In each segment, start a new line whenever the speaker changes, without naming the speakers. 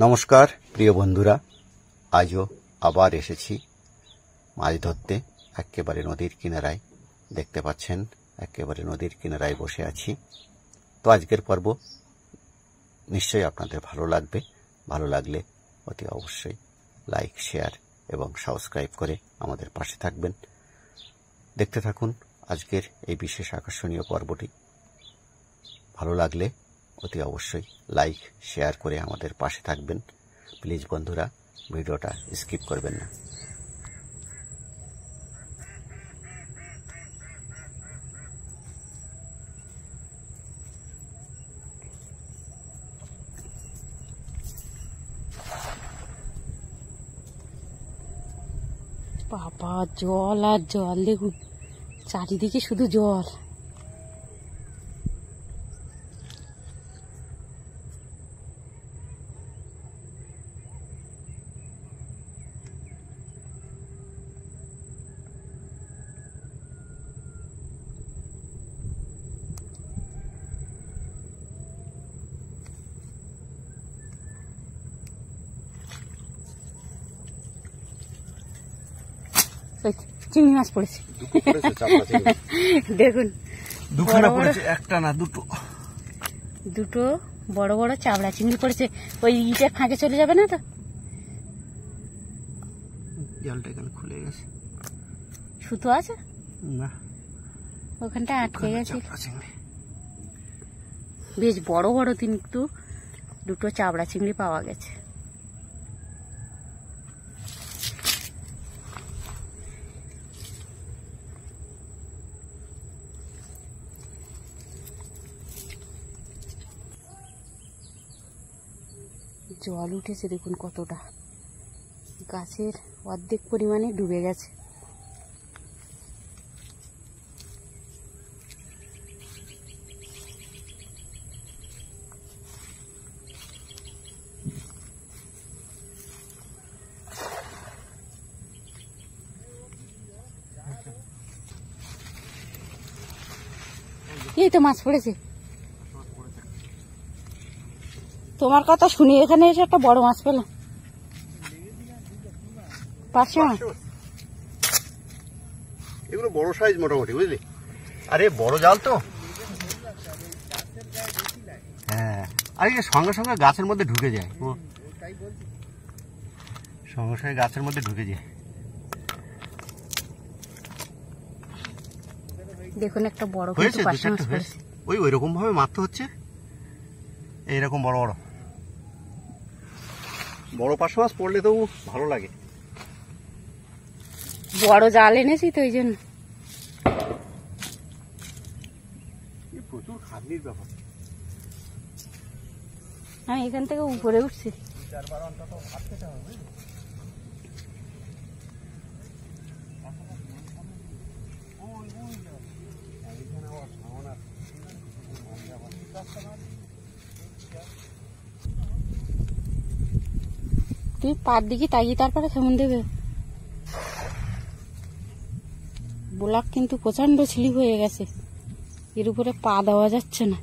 নমস্কার প্রিয় বন্ধুরা, আজও আবার এসেছি মাছ ধরতে। একেবারে নদীর কিনারায় দেখতে পাচ্ছেন, একেবারে নদীর কিনারায় বসে আছি। তো আজকের পর্ব নিশ্চয়ই আপনাদের ভালো লাগবে। ভালো লাগলে অতি অবশ্যই লাইক, শেয়ার এবং সাবস্ক্রাইব করে আমাদের পাশে থাকবেন। দেখতে থাকুন আজকের এই বিশেষ আকর্ষণীয় পর্বটি। ভালো লাগলে অতি অবশ্যই লাইক, শেয়ার করে আমাদের পাশে থাকবেন। প্লিজ বন্ধুরা, ভিডিওটা স্কিপ করবেন না।
বাবা, জল আর জল, দেখুন চারিদিকে শুধু জল। চিংড়ি মাছ পড়েছে, দেখুন দুখানা পড়েছে, একটা না দুটো বড় বড় চাবড়া চিংড়ি পড়েছে। ওই ইটের ফাঁকে চলে যাবে না তো?
জলটা এখানে খুলে গেছে,
সুতো আছে
না,
ওখানটা আটকে গেছে। বেশ বড় বড় কিন্তু দুটো চাবড়া চিংড়ি পাওয়া গেছে। জল উঠেছে, দেখুন কতটা, গাছের অর্ধেক পরিমাণে ডুবে গেছে। এই তো মাছ পড়েছে। তোমার কথা শুনি এখানে এসে একটা বড় মাছ পেলাম, পাঁচশো মাছ।
এগুলো বড় সাইজ মোটামুটি, বুঝলি? আরে বড় জাল তো, হ্যাঁ। আর সঙ্গে সঙ্গে গাছের মধ্যে ঢুকে যায়, সঙ্গে সঙ্গে গাছের মধ্যে ঢুকে যায়।
দেখুন একটা বড়
হয়েছে, ওই রকম ভাবে মারতে হচ্ছে। এইরকম বড় বড় বড় পার্শে মাছ পড়লে তো ভালো লাগে।
বড় জাল এনেছি তো, ওই জন্য।
প্রচুর খাটনির ব্যাপার।
আমি এখান থেকে উপরে উঠছি। তুই পার দিকে তাকিয়ে তারপরে কেমন দেবে। ব্লক কিন্তু প্রচন্ড স্লিপ হয়ে গেছে, এর উপরে পা দেওয়া যাচ্ছে না।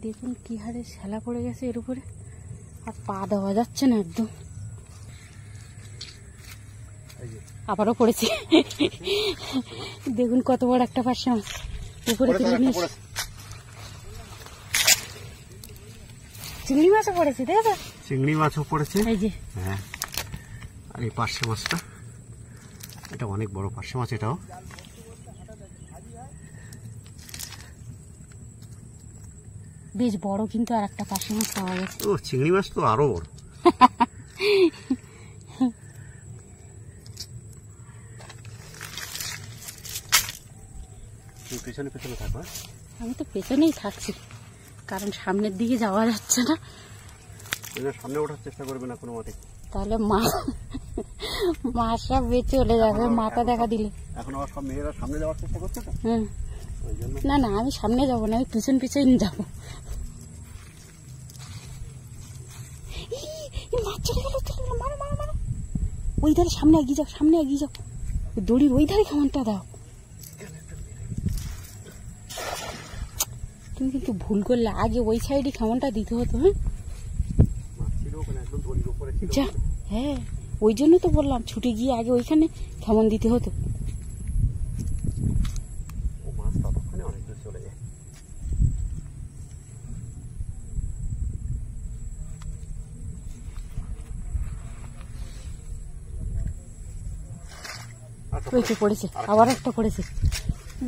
দেখুন কি হারে শ্যালা পড়ে গেছে এর উপরে, আর পা দেওয়া যাচ্ছে না একদম। আবারও পড়েছে, দেখুন কত বড় একটা পার্শে মাছ উপরে তুলে নিয়েছে। চিংড়ি মাছও পড়েছে, দেখো
চিংড়ি মাছও পড়েছে,
এই যে।
হ্যাঁ, আর এই পার্শে মাছটা, এটা অনেক বড় পার্শে মাছ। এটাও
বেশ বড়, কিন্তু আর একটা পার্শে মাছ পাওয়া গেছে।
ও, চিংড়ি মাছ তো আরো বড়। পেছনে পেছনে থাকো।
আমি তো পেছনেই থাকছি, কারণ সামনের দিকে যাওয়া যাচ্ছে না।
সামনে ওঠার চেষ্টা করবে না কোনো মতে,
তাহলে মাছ সব বেঁচে চলে যাবে মাথা দেখা দিলে।
এখন আবার সব মেয়েরা সামনে যাওয়ার চেষ্টা করছে তো।
না না, আমি সামনে যাবো না, আমি পিছন পিছন যাবো। মাছ চলে গেল, মারো মারো মারো। ওই ধারে সামনে এগিয়ে যাও, সামনে এগিয়ে যাও, দড়ির ওই ধারে খামানটা দাও। তুমি কিন্তু ভুল করলে, আগে ওই সাইডে খামানটা দিতে হতো। হ্যাঁ যা, হ্যাঁ ওই জন্য তো বললাম, ছুটে গিয়ে আগে ওইখানে খামন দিতে হতো। পড়েছে, আবার একটা পড়েছে।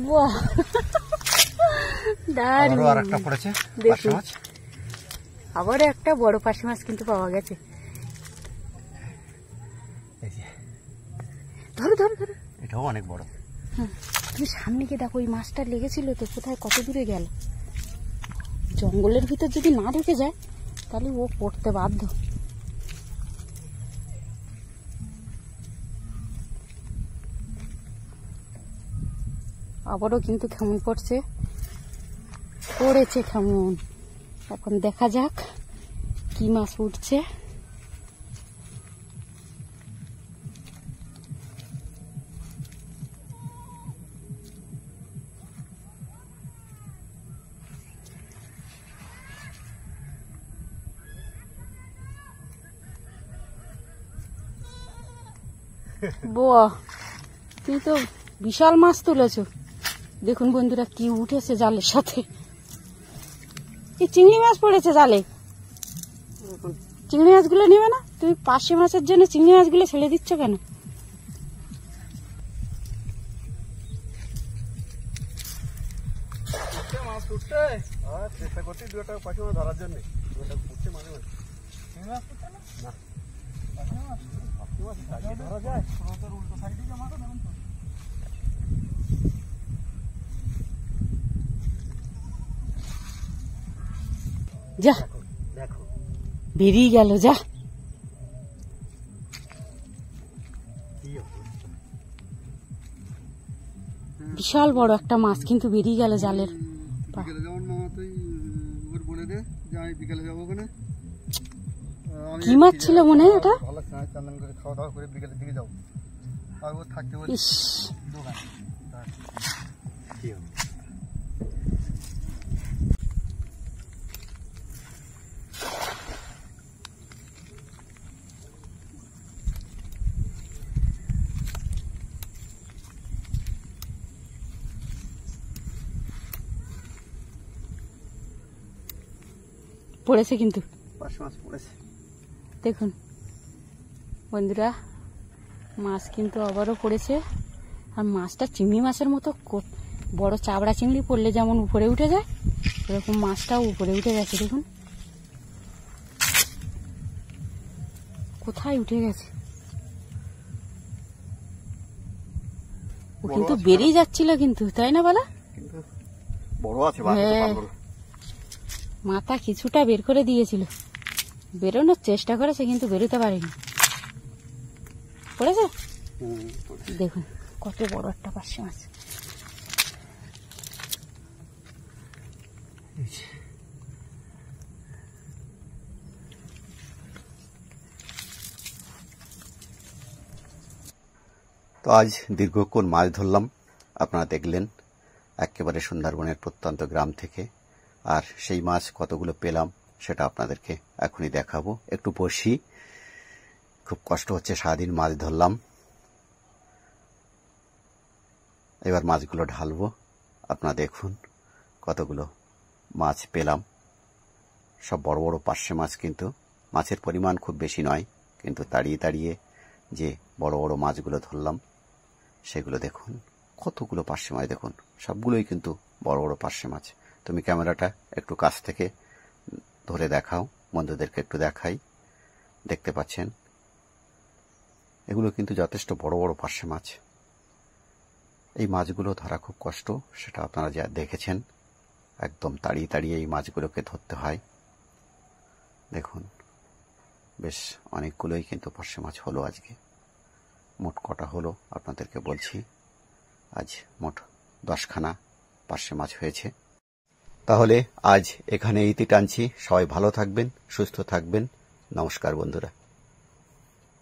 বাহ, দারুণ। দেখুন আবার একটা বড় পার্শে মাছ কিন্তু পাওয়া গেছে। ধরো ধরো ধরো,
এটাও অনেক বড়।
তুমি সামনে গিয়ে দেখো, ওই মাছটা লেগেছিল তো, কোথায় কত দূরে গেল। জঙ্গলের ভিতর যদি না ঢুকে যায় তাহলে ও পড়তে বাধ্য। আবারও কিন্তু কেমন পড়ছে, পড়েছে কেমন। এখন দেখা যাক কি মাছ উঠছে। বাহ, তুমি তো বিশাল মাছ তুলেছো। দেখুন বন্ধুরা কি উঠেছে জালের সাথে। এই চিংড়ি মাছ পড়েছে জালে। চিংড়ি মাছগুলো নেবে না? তুমি পার্শে মাছের জন্য চিংড়ি মাছগুলো ছেড়ে দিচ্ছ কেন?
চেষ্টা করছি দুটা পাখি মাছ ধরার জন্য।
যা, বেরিয়ে গেল। যা, বিশাল বড় একটা মাছ কিন্তু বেরিয়ে গেল জালের। কি মাছ ছিল মনে হয় এটা? ইস, পড়েছে কিন্তু দেখুন বন্ধুরা, মাছ কিন্তু আবারও পড়েছে। আর মাছটা চিংড়ি মাছের মতো বড় চাবড়া চিংড়ি পড়লে যেমন উপরে উঠে যায়, এরকম মাছটাও উপরে উঠে গেছে। দেখুন কোথায় উঠে গেছে। ও কিন্তু বেরিয়ে যাচ্ছিল কিন্তু, তাই না বলা? হ্যাঁ, মাথা কিছুটা বের করে দিয়েছিল, বেরোনোর চেষ্টা করেছে কিন্তু বেরোতে পারেনি। পড়েছে দেখুন কত বড় একটা পার্শে মাছ।
তো আজ দীর্ঘক্ষণ মাছ ধরলাম, আপনারা দেখলেন একেবারে সুন্দরবনের প্রত্যন্ত গ্রাম থেকে। আর সেই মাছ কতগুলো পেলাম সেটা আপনাদেরকে এখনই দেখাবো। একটু বসি, খুব কষ্ট হচ্ছে, সারাদিন মাছ ধরলাম। এবার মাছগুলো ঢালবো, আপনারা দেখুন কতগুলো মাছ পেলাম। সব বড় বড় পার্শে মাছ, কিন্তু মাছের পরিমাণ খুব বেশি নয়, কিন্তু তাড়িয়ে তাড়িয়ে যে বড় বড় মাছগুলো ধরলাম সেগুলো দেখুন। কতগুলো পার্শে মাছ দেখুন, সবগুলোই কিন্তু বড় বড় পার্শে মাছ। তুমি ক্যামেরাটা একটু কাছ থেকে ধরে দেখাও, বন্ধুদেরকে একটু দেখাই। দেখতে পাচ্ছেন এগুলো কিন্তু যথেষ্ট বড় বড় পার্শে মাছ। এই মাছগুলো ধরা খুব কষ্ট, সেটা আপনারা যা দেখেছেন। একদম তাড়িয়ে তাড়িয়ে এই মাছগুলোকে ধরতে হয়। দেখুন বেশ অনেকগুলোই কিন্তু পার্শে মাছ হলো আজকে। মোট কটা হলো আপনাদেরকে বলছি, আজ মোট 10খানা পার্শে মাছ হয়েছে। তাহলে আজ এখানে ইতি টানছি। সবাই ভালো থাকবেন, সুস্থ থাকবেন। নমস্কার বন্ধুরা।